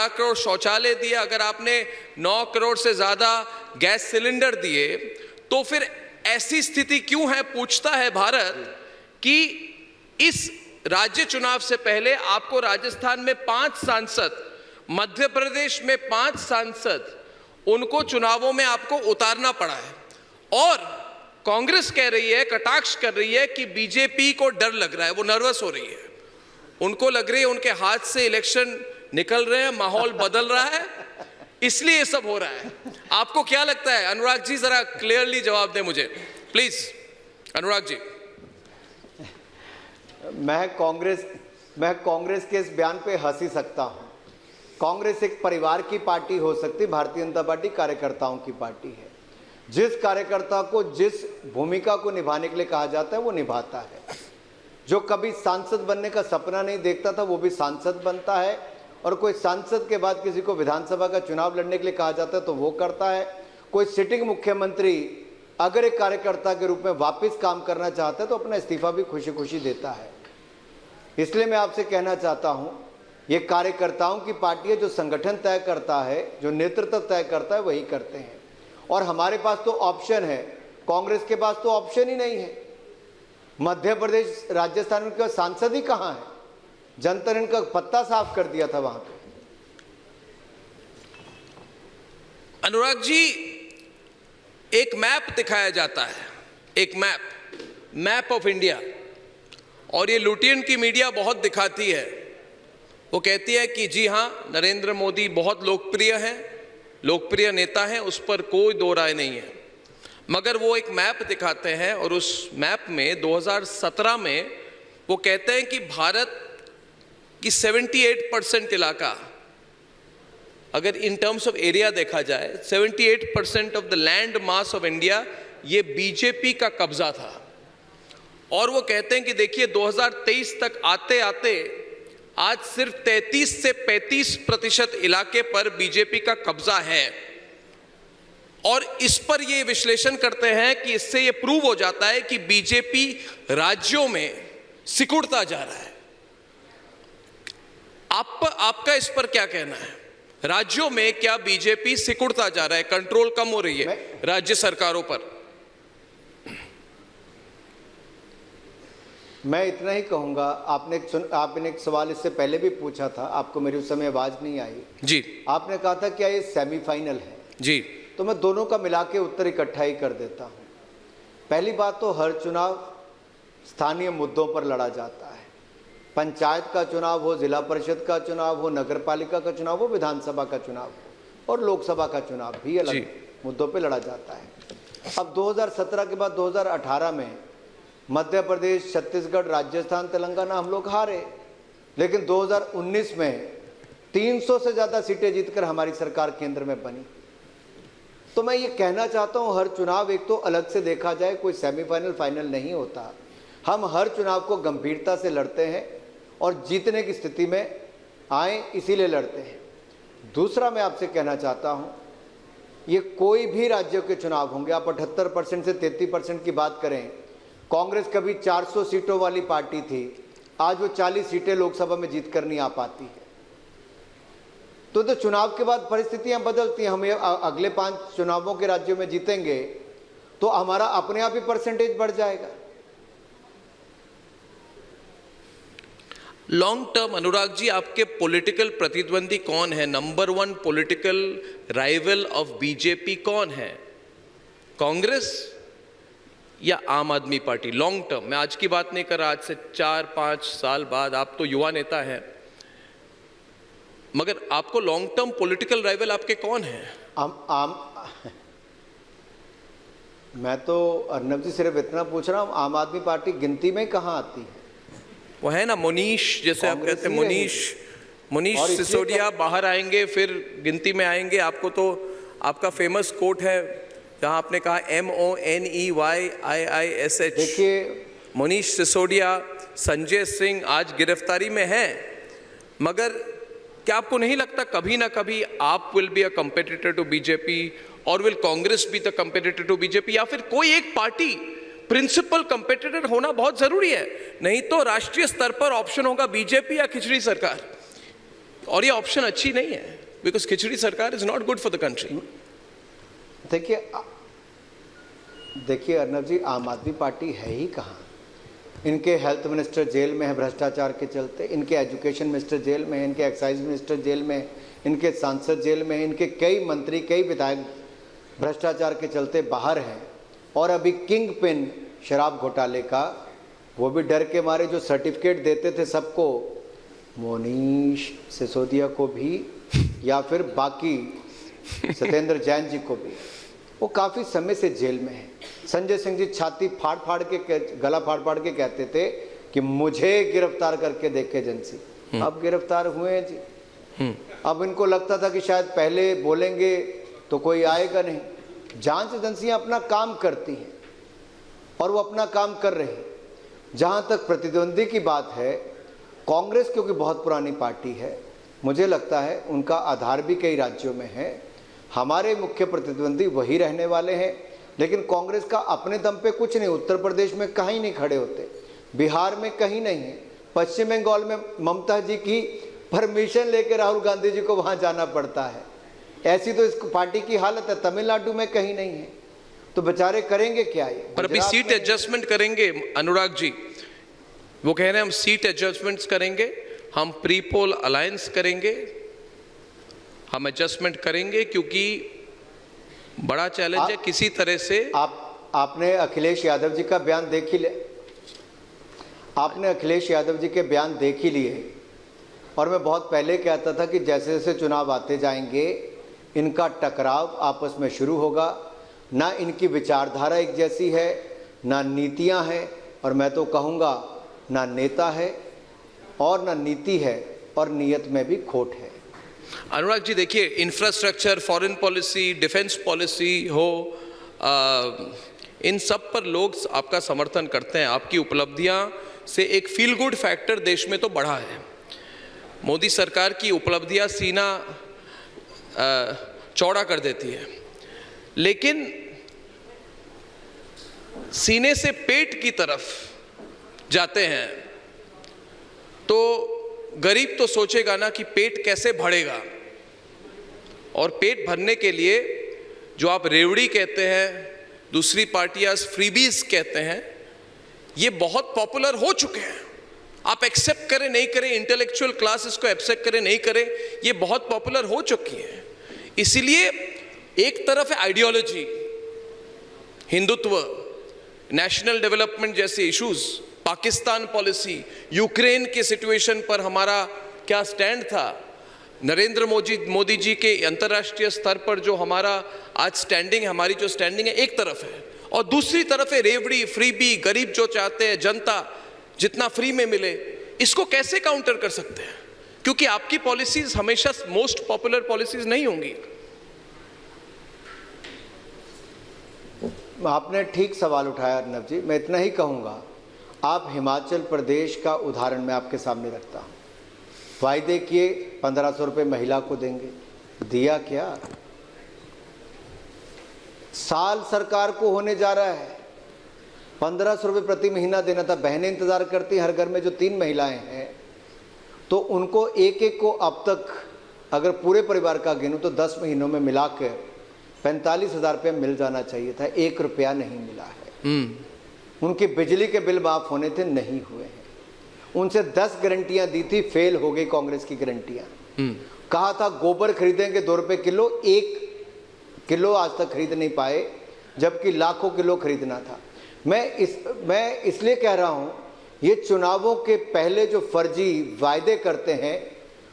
12 करोड़ शौचालय दिए, अगर आपने 9 करोड़ से ज्यादा गैस सिलेंडर दिए, तो फिर ऐसी स्थिति क्यों है, पूछता है भारत, कि इस राज्य चुनाव से पहले आपको राजस्थान में 5 सांसद, मध्य प्रदेश में 5 सांसद, उनको चुनावों में आपको उतारना पड़ा है। और कांग्रेस कह रही है, कटाक्ष कर रही है कि बीजेपी को डर लग रहा है, वो नर्वस हो रही है, उनको लग रही है उनके हाथ से इलेक्शन निकल रहे हैं, माहौल बदल रहा है, इसलिए ये सब हो रहा है। आपको क्या लगता है? अनुराग जी जरा क्लियरली जवाब दें मुझे प्लीज। अनुराग जी। मैं कांग्रेस के इस बयान पे हंस ही सकता हूं। कांग्रेस एक परिवार की पार्टी हो सकती, भारतीय जनता पार्टी कार्यकर्ताओं की पार्टी है। जिस कार्यकर्ता को जिस भूमिका को निभाने के लिए कहा जाता है वो निभाता है। जो कभी सांसद बनने का सपना नहीं देखता था वो भी सांसद बनता है, और कोई सांसद के बाद किसी को विधानसभा का चुनाव लड़ने के लिए कहा जाता है तो वो करता है। कोई सिटिंग मुख्यमंत्री अगर एक कार्यकर्ता के रूप में वापस काम करना चाहता है तो अपना इस्तीफा भी खुशी खुशी देता है। इसलिए मैं आपसे कहना चाहता हूं, ये कार्यकर्ताओं की पार्टी है, जो संगठन तय करता है, जो नेतृत्व तय करता है वही करते हैं। और हमारे पास तो ऑप्शन है, कांग्रेस के पास तो ऑप्शन ही नहीं है। मध्य प्रदेश, राजस्थान में सांसद ही कहां है? जनता ने इनका पत्ता साफ कर दिया था वहां पे। अनुराग जी, एक मैप दिखाया जाता है, एक मैप ऑफ इंडिया, और ये लुटियन की मीडिया बहुत दिखाती है। वो कहती है कि जी हां, नरेंद्र मोदी बहुत लोकप्रिय हैं, लोकप्रिय नेता हैं, उस पर कोई दो राय नहीं है। मगर वो एक मैप दिखाते हैं और उस मैप में 2017 में वो कहते हैं कि भारत की 78% इलाका, अगर इन टर्म्स ऑफ एरिया देखा जाए, 78% of the land mass of India ये बीजेपी का कब्जा था। और वो कहते हैं कि देखिए 2023 तक आते आते आज सिर्फ 33 से 35% इलाके पर बीजेपी का कब्जा है। और इस पर ये विश्लेषण करते हैं कि इससे ये प्रूव हो जाता है कि बीजेपी राज्यों में सिकुड़ता जा रहा है। आपका इस पर क्या कहना है? राज्यों में क्या बीजेपी सिकुड़ता जा रहा है, कंट्रोल कम हो रही है राज्य सरकारों पर? मैं इतना ही कहूंगा, आपने एक सवाल इससे पहले भी पूछा था, आपको मेरी उस समय आवाज नहीं आई जी। आपने कहा था क्या ये सेमीफाइनल है जी, तो मैं दोनों का मिला के उत्तर इकट्ठा ही कर देता हूं। पहली बात तो हर चुनाव स्थानीय मुद्दों पर लड़ा जाता है। पंचायत का चुनाव हो, जिला परिषद का चुनाव हो, नगर पालिका का चुनाव हो, विधानसभा का चुनाव हो, और लोकसभा का चुनाव भी अलग मुद्दों पर लड़ा जाता है। अब 2017 के बाद 2018 में मध्य प्रदेश, छत्तीसगढ़, राजस्थान, तेलंगाना हम लोग हारे, लेकिन 2019 में 300 से ज्यादा सीटें जीतकर हमारी सरकार केंद्र में बनी। तो मैं ये कहना चाहता हूं, हर चुनाव एक तो अलग से देखा जाए, कोई सेमीफाइनल फाइनल नहीं होता। हम हर चुनाव को गंभीरता से लड़ते हैं और जीतने की स्थिति में आए इसीलिए लड़ते हैं। दूसरा मैं आपसे कहना चाहता हूं, ये कोई भी राज्यों के चुनाव होंगे, आप 78% से 33% की बात करें, कांग्रेस कभी 400 सीटों वाली पार्टी थी, आज वो 40 सीटें लोकसभा में जीत कर नहीं आ पाती है। तो चुनाव के बाद परिस्थितियां बदलती हैं। हम अगले 5 चुनावों के राज्यों में जीतेंगे तो हमारा अपने आप ही परसेंटेज बढ़ जाएगा। लॉन्ग टर्म अनुराग जी, आपके पॉलिटिकल प्रतिद्वंदी कौन है? Number 1 political rival of BJP कौन है? कांग्रेस या आम आदमी पार्टी? लॉन्ग टर्म, मैं आज की बात नहीं कर रहा, आज से 4-5 साल बाद। आप तो युवा नेता हैं, मगर आपको लॉन्ग टर्म पॉलिटिकल राइवल आपके कौन हैं? मैं तो अर्नब जी सिर्फ इतना पूछ रहा हूं, आम आदमी पार्टी गिनती में कहां आती है? वो है ना मनीष, जैसे आप कहते हैं मनीष सिसोदिया बाहर आएंगे फिर गिनती में आएंगे। आपको तो आपका फेमस कोट है जहां आपने कहा MONEYIISH। देखिए, मनीष सिसोदिया, संजय सिंह आज गिरफ्तारी में हैं, मगर क्या आपको नहीं लगता कभी ना कभी आप will be a competitor to BJP और will Congress be the competitor to BJP? या फिर कोई एक पार्टी प्रिंसिपल कंपेटिटर होना बहुत जरूरी है, नहीं तो राष्ट्रीय स्तर पर ऑप्शन होगा बीजेपी या खिचड़ी सरकार। और ये ऑप्शन अच्छी नहीं है, बिकॉज खिचड़ी सरकार is not good for the country. देखिए अर्नब जी, आम आदमी पार्टी है ही कहाँ। इनके हेल्थ मिनिस्टर जेल में है भ्रष्टाचार के चलते, इनके एजुकेशन मिनिस्टर जेल में है, इनके एक्साइज मिनिस्टर जेल में है, इनके सांसद जेल में है, इनके कई मंत्री कई विधायक भ्रष्टाचार के चलते बाहर हैं। और अभी किंग पिन शराब घोटाले का, वो भी डर के मारे जो सर्टिफिकेट देते थे सबको, मोनीश सिसोदिया को भी या फिर बाकी सत्येंद्र जैन जी को भी, वो काफ़ी समय से जेल में है। संजय सिंह जी छाती फाड़ फाड़ के, गला फाड़ फाड़ के कहते थे कि मुझे गिरफ्तार करके देखे एजेंसी। अब गिरफ्तार हुए हैं जी। अब इनको लगता था कि शायद पहले बोलेंगे तो कोई आएगा नहीं। जांच एजेंसियां अपना काम करती हैं और वो अपना काम कर रही हैं। जहाँ तक प्रतिद्वंदी की बात है, कांग्रेस क्योंकि बहुत पुरानी पार्टी है, मुझे लगता है उनका आधार भी कई राज्यों में है। हमारे मुख्य प्रतिद्वंदी वही रहने वाले हैं, लेकिन कांग्रेस का अपने दम पे कुछ नहीं। उत्तर प्रदेश में कहीं नहीं खड़े होते, बिहार में कहीं नहीं है, पश्चिम बंगाल में ममता जी की परमिशन लेकर राहुल गांधी जी को वहाँ जाना पड़ता है। ऐसी तो इस पार्टी की हालत है। तमिलनाडु में कहीं नहीं है, तो बेचारे करेंगे क्या ये? पर अभी सीट एडजस्टमेंट करेंगे अनुराग जी, वो कह रहे हैं हम सीट एडजस्टमेंट्स करेंगे, हम प्री पोल अलायंस करेंगे, हम एडजस्टमेंट करेंगे, क्योंकि बड़ा चैलेंज है किसी तरह से। आपने अखिलेश यादव जी का बयान देख ही लिया, आपने अखिलेश यादव जी के बयान देख ही लिए। और मैं बहुत पहले कहता था कि जैसे जैसे चुनाव आते जाएंगे इनका टकराव आपस में शुरू होगा। ना इनकी विचारधारा एक जैसी है, ना नीतियां हैं, और मैं तो कहूँगा ना नेता है और ना नीति है, और नीयत में भी खोट है। अनुराग जी देखिए, infrastructure, foreign policy, defence policy हो, इन सब पर लोग आपका समर्थन करते हैं। आपकी उपलब्धियां से एक फील गुड फैक्टर देश में तो बढ़ा है। मोदी सरकार की उपलब्धियां सीना चौड़ा कर देती है, लेकिन सीने से पेट की तरफ जाते हैं तो गरीब तो सोचेगा ना कि पेट कैसे भरेगा। और पेट भरने के लिए जो आप रेवड़ी कहते हैं, दूसरी पार्टियां फ्रीबीज कहते हैं, ये बहुत पॉपुलर हो चुके हैं। आप एक्सेप्ट करें नहीं करें, इंटेलेक्चुअल क्लास इसको एक्सेप्ट करें नहीं करें, ये बहुत पॉपुलर हो चुकी है। इसीलिए एक तरफ है आइडियोलॉजी, हिंदुत्व, नेशनल डेवलपमेंट जैसे इश्यूज, पाकिस्तान पॉलिसी, यूक्रेन के सिचुएशन पर हमारा क्या स्टैंड था, नरेंद्र मोदी जी के अंतर्राष्ट्रीय स्तर पर जो हमारा आज स्टैंडिंग, हमारी जो स्टैंडिंग है एक तरफ है, और दूसरी तरफ है रेवड़ी, फ्रीबी, गरीब जो चाहते हैं जनता जितना फ्री में मिले। इसको कैसे काउंटर कर सकते हैं? क्योंकि आपकी पॉलिसीज हमेशा मोस्ट पॉपुलर पॉलिसीज नहीं होंगी। आपने ठीक सवाल उठाया अर्नब जी। मैं इतना ही कहूँगा, आप हिमाचल प्रदेश का उदाहरण मैं आपके सामने रखता हूँ। वायदे किए 1500 रुपये महिला को देंगे, दिया क्या? साल सरकार को होने जा रहा है, 1500 रुपये प्रति महीना देना था। बहनें इंतजार करती, हर घर में जो 3 महिलाएं हैं, तो उनको एक एक को अब तक अगर पूरे परिवार का गिनूं तो 10 महीनों में मिलाकर 45,000 रुपये मिल जाना चाहिए था। 1 रुपया नहीं मिला है। उनके बिजली के बिल माफ होने थे, नहीं हुए हैं। उनसे 10 गारंटियां दी थी, फेल हो गई कांग्रेस की गारंटियां। कहा था गोबर खरीदेंगे 2 रुपये किलो, 1 किलो आज तक खरीद नहीं पाए, जबकि लाखों किलो खरीदना था। मैं इसलिए कह रहा हूं, ये चुनावों के पहले जो फर्जी वायदे करते हैं,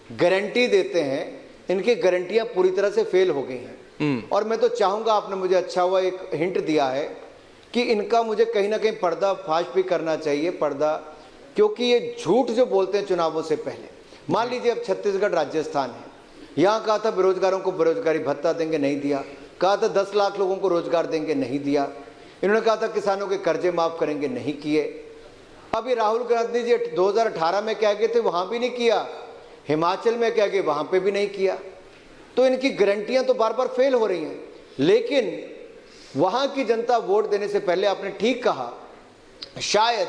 गारंटी देते हैं, इनकी गारंटियां पूरी तरह से फेल हो गई हैं। और मैं तो चाहूंगा, आपने मुझे अच्छा हुआ एक हिंट दिया है कि इनका मुझे कहीं ना कहीं पर्दाफाश भी करना चाहिए, क्योंकि ये झूठ जो बोलते हैं चुनावों से पहले। मान लीजिए अब छत्तीसगढ़ राजस्थान है, यहाँ कहा था बेरोजगारों को बेरोजगारी भत्ता देंगे, नहीं दिया। कहा था 10 लाख लोगों को रोजगार देंगे, नहीं दिया। इन्होंने कहा था किसानों के कर्जे माफ करेंगे, नहीं किए। अभी राहुल गांधी जी 2018 में कह गए थे, वहां भी नहीं किया। हिमाचल में कह गए, वहां पे भी नहीं किया। तो इनकी गारंटियां तो बार बार फेल हो रही हैं। लेकिन वहां की जनता वोट देने से पहले, आपने ठीक कहा, शायद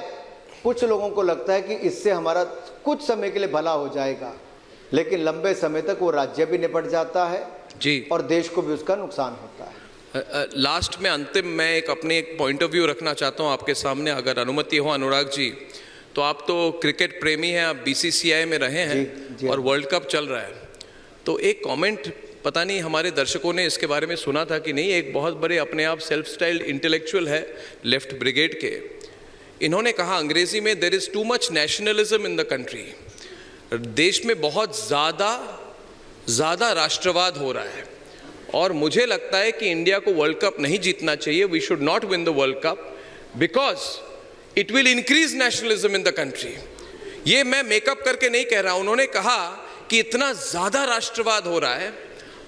कुछ लोगों को लगता है कि इससे हमारा कुछ समय के लिए भला हो जाएगा, लेकिन लंबे समय तक वो राज्य भी निपट जाता है जी और देश को भी उसका नुकसान होता है। लास्ट में अंतिम मैं अपने एक पॉइंट ऑफ व्यू रखना चाहता हूँ आपके सामने, अगर अनुमति हो अनुराग जी। तो आप तो क्रिकेट प्रेमी हैं, आप बीसीसीआई में रहे हैं जी। और वर्ल्ड कप चल रहा है, तो एक कमेंट पता नहीं हमारे दर्शकों ने इसके बारे में सुना था कि नहीं, एक बहुत बड़े अपने आप सेल्फ स्टाइल्ड इंटेलेक्चुअल है लेफ्ट ब्रिगेड के, इन्होंने कहा अंग्रेजी में, there is too much nationalism in the country. देश में बहुत ज़्यादा राष्ट्रवाद हो रहा है और मुझे लगता है कि इंडिया को वर्ल्ड कप नहीं जीतना चाहिए। We should not win the world cup because it will increase nationalism in the country. ये मैं मेकअप करके नहीं कह रहा, उन्होंने कहा कि इतना ज़्यादा राष्ट्रवाद हो रहा है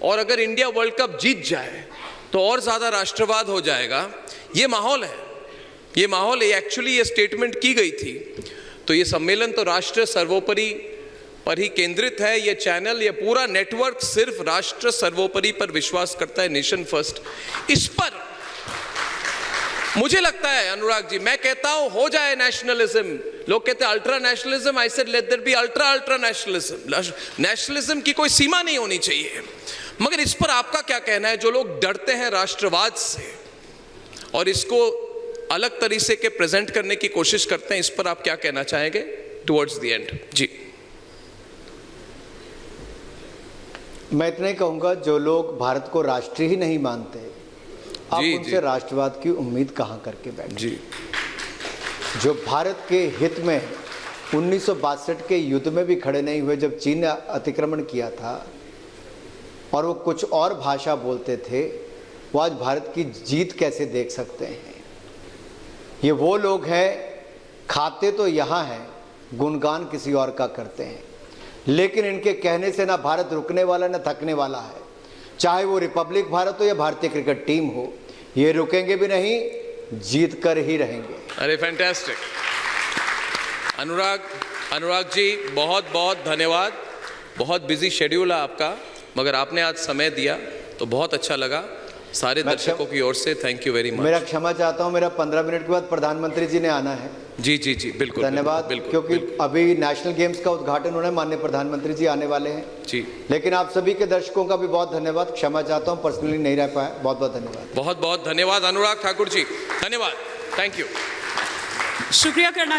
और अगर इंडिया वर्ल्ड कप जीत जाए तो और ज़्यादा राष्ट्रवाद हो जाएगा। ये माहौल है, ये माहौल है, एक्चुअली ये स्टेटमेंट की गई थी। तो ये सम्मेलन तो राष्ट्र सर्वोपरि पर ही केंद्रित है, ये चैनल, ये पूरा नेटवर्क सिर्फ राष्ट्र सर्वोपरि पर विश्वास करता है, नेशन फर्स्ट। इस पर मुझे लगता है अनुराग जी, मैं कहता हूं हो जाए नेशनलिज्म, लोग कहते हैं ultra nationalism, I said let there be ultra nationalism. Nationalism की कोई सीमा नहीं होनी चाहिए। मगर इस पर आपका क्या कहना है, जो लोग डरते हैं राष्ट्रवाद से और इसको अलग तरीके के प्रेजेंट करने की कोशिश करते हैं, इस पर आप क्या कहना चाहेंगे टुवर्ड्स द एंड? जी मैं इतना ही कहूँगा, जो लोग भारत को राष्ट्रीय ही नहीं मानते, आप उनसे राष्ट्रवाद की उम्मीद कहाँ करके बैठे? जी, जो भारत के हित में 1962 के युद्ध में भी खड़े नहीं हुए जब चीन ने अतिक्रमण किया था और वो कुछ और भाषा बोलते थे, वो आज भारत की जीत कैसे देख सकते हैं? ये वो लोग हैं, खाते तो यहाँ हैं, गुणगान किसी और का करते हैं, लेकिन इनके कहने से ना भारत रुकने वाला ना थकने वाला है। चाहे वो रिपब्लिक भारत हो या भारतीय क्रिकेट टीम हो, ये रुकेंगे भी नहीं, जीत कर ही रहेंगे। अरे फैंटास्टिक अनुराग जी, बहुत बहुत धन्यवाद। बहुत बिजी शेड्यूल है आपका, मगर आपने आज समय दिया तो बहुत अच्छा लगा। सारे दर्शकों की ओर से थैंक यू वेरी मच। मेरा क्षमा चाहता हूँ, मेरा 15 मिनट के बाद प्रधानमंत्री जी ने आना है। जी बिल्कुल, धन्यवाद। बिल्कुल, क्योंकि बिल्कुल। अभी नेशनल गेम्स का उद्घाटन होना है, माननीय प्रधानमंत्री जी आने वाले हैं जी। लेकिन आप सभी के दर्शकों का भी बहुत धन्यवाद। क्षमा चाहता हूँ, पर्सनली नहीं रह पाया। बहुत बहुत धन्यवाद। बहुत बहुत धन्यवाद अनुराग ठाकुर जी, धन्यवाद, थैंक यू। शुक्रिया करना